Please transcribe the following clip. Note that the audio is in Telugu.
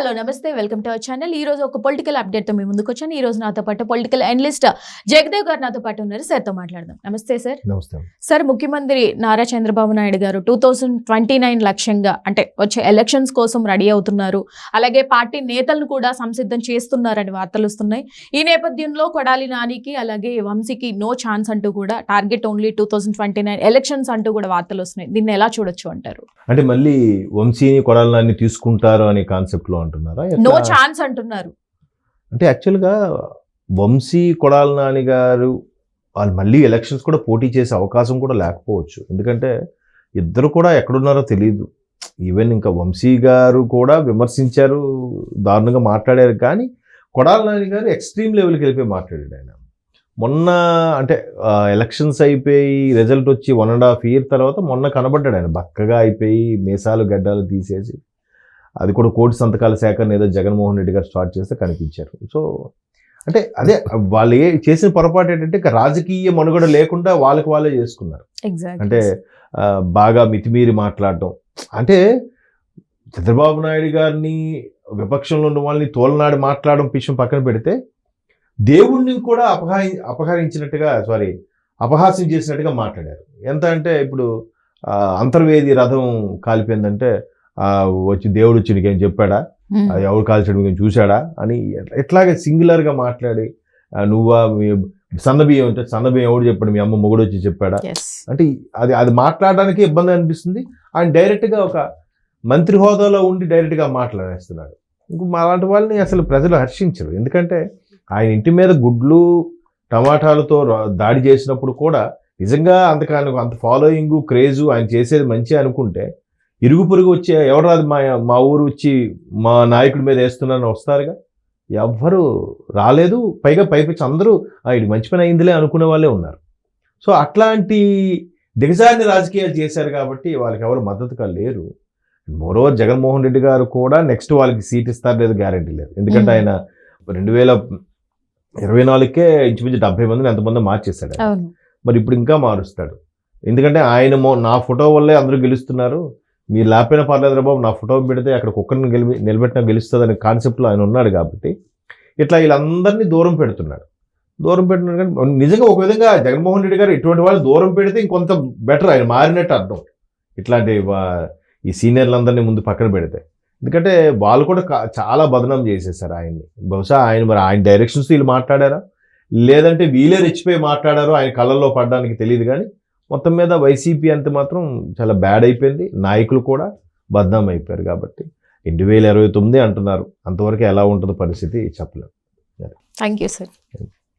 హలో నమస్తే వెల్కమ్ టు అవర్ ఛానల్. ఈ రోజు ఒక పొలిటికల్ అప్డేట్ తో మీ ముందుకు వచ్చాను. ఈ రోజు నాతో పాటు పొలిటికల్ అనలిస్ట్ జగదేవ్ గారు నాతో పాటు ఉన్నారు. సార్ తో మాట్లాడదాం. నమస్తే సార్. నమస్తే సార్, ముఖ్యమంత్రి నారా చంద్రబాబు నాయుడు గారు 2029 లక్ష్యంగా అంటే వచ్చే ఎలక్షన్స్ కోసం రెడీ అవుతున్నారు. అలాగే పార్టీ నేతలను కూడా సంసిద్ధం చేస్తున్నారని వార్తలు వస్తున్నాయి. ఈ నేపథ్యంలో కొడాలి నానికి అలాగే వంశీకి నో ఛాన్స్ అంటూ కూడా టార్గెట్ ఓన్లీ 2029 ఎలక్షన్స్ అంటూ కూడా వార్తలు వస్తున్నాయి. దీన్ని ఎలా చూడొచ్చు అంటారు? అంటే మళ్ళీ వంశీని కొడాలి నాని తీసుకుంటారు అనే కాన్సెప్ట్ లో అంటున్నారా? నో ఛాన్స్ అంటున్నారు. అంటే యాక్చువల్గా వంశీ కొడాలి నాని గారు వాళ్ళు మళ్ళీ ఎలక్షన్స్ కూడా పోటీ చేసే అవకాశం కూడా లేకపోవచ్చు. ఎందుకంటే ఇద్దరు కూడా ఎక్కడున్నారో తెలియదు. ఈవెన్ ఇంకా వంశీ గారు కూడా విమర్శించారు, దారుణంగా మాట్లాడారు. కానీ కొడాలి నాని గారు ఎక్స్ట్రీమ్ లెవెల్కి వెళ్ళిపోయి మాట్లాడాడు. ఆయన మొన్న అంటే ఎలక్షన్స్ అయిపోయి రిజల్ట్ వచ్చి 1.5 year తర్వాత మొన్న కనబడ్డాడు. ఆయన బక్కగా అయిపోయి మీసాలు గడ్డాలు తీసేసి, అది కూడా కోటి సంతకాల సేకరణ ఏదో జగన్మోహన్ రెడ్డి గారు స్టార్ట్ చేస్తే కనిపించారు. సో అంటే అదే వాళ్ళు చేసిన పొరపాటు ఏంటంటే రాజకీయ మనుగడ లేకుండా వాళ్ళకి వాళ్ళే చేసుకున్నారు. అంటే బాగా మితిమీరి మాట్లాడటం. అంటే చంద్రబాబు నాయుడు గారిని విపక్షంలో ఉన్న వాళ్ళని తోలనాడి మాట్లాడడం విషయం పక్కన పెడితే దేవుణ్ణి కూడా అపహాస్యం చేసినట్టుగా మాట్లాడారు. ఎంత అంటే ఇప్పుడు అంతర్వేది రథం కాలిపోయిందంటే వచ్చి దేవుడు వచ్చి నీకేం చెప్పాడా, అది ఎవరు కాల్చడం నీకేం చూశాడా అని ఎట్లాగే సింగులర్గా మాట్లాడి, నువ్వా సన్నబియ్యం అంటే సన్నబియ్యం ఎవడు చెప్పాడు, మీ అమ్మ మొగుడు వచ్చి చెప్పాడా అంటే అది మాట్లాడడానికి ఇబ్బంది అనిపిస్తుంది. ఆయన డైరెక్ట్గా ఒక మంత్రి హోదాలో ఉండి డైరెక్ట్గా మాట్లాడేస్తున్నాడు. అలాంటి వాళ్ళని అసలు ప్రజలు హర్షించరు. ఎందుకంటే ఆయన ఇంటి మీద గుడ్లు టమాటాలతో దాడి చేసినప్పుడు కూడా నిజంగా అంత ఫాలోయింగ్ క్రేజు ఆయన చేసేది మంచి అనుకుంటే ఇరుగు పొరుగు వచ్చి ఎవరు రాదు మా ఊరు వచ్చి మా నాయకుడి మీద వేస్తున్నారని వస్తారుగా. ఎవ్వరు రాలేదు. పైపించి అందరూ ఇది మంచి పని అయిందిలే అనుకునే వాళ్ళే ఉన్నారు. సో అట్లాంటి దిగజారిన రాజకీయాలు చేశారు కాబట్టి వాళ్ళకి ఎవరు మద్దతుగా లేరు. మోరోవర్ జగన్మోహన్ రెడ్డి గారు కూడా నెక్స్ట్ వాళ్ళకి సీట్ ఇస్తారు లేదు గ్యారంటీ లేదు. ఎందుకంటే ఆయన 2024కే ఇంచుమించు 70 మందిని ఎంతమంది మార్చేస్తాడు. మరి ఇప్పుడు ఇంకా మారుస్తాడు. ఎందుకంటే ఆయన నా ఫోటో వల్లే అందరూ గెలుస్తున్నారు, మీరు లేకపోయినా పర్లేదు బాబు నా ఫోటో పెడితే అక్కడ కుక్కర్ని నిలబెట్టినా గెలుస్తుంది అనే కాన్సెప్ట్లో ఆయన ఉన్నాడు. కాబట్టి ఇట్లా వీళ్ళందరినీ దూరం పెడుతున్నాడు. కానీ నిజంగా ఒక విధంగా జగన్మోహన్ రెడ్డి గారు ఇటువంటి వాళ్ళు దూరం పెడితే ఇంకొంత బెటర్, ఆయన మారినట్టు అర్థం. ఇట్లాంటి ఈ సీనియర్లందరినీ ముందు పక్కన పెడితే. ఎందుకంటే వాళ్ళు కూడా చాలా బదనాం చేసేసారు ఆయన్ని. బహుశా ఆయన డైరెక్షన్స్ వీళ్ళు మాట్లాడారా లేదంటే వీళ్ళే రెచ్చిపోయి మాట్లాడారో ఆయన కళ్ళల్లో పడడానికి తెలియదు. కానీ మొత్తం మీద వైసీపీ అంతే మాత్రం చాలా బ్యాడ్ అయిపోయింది. నాయకులు కూడా బదనాం అయిపోయారు. కాబట్టి 2029 అంటున్నారు. అంతవరకు ఎలా ఉంటుందో పరిస్థితి చెప్పలేము. Thank you sir.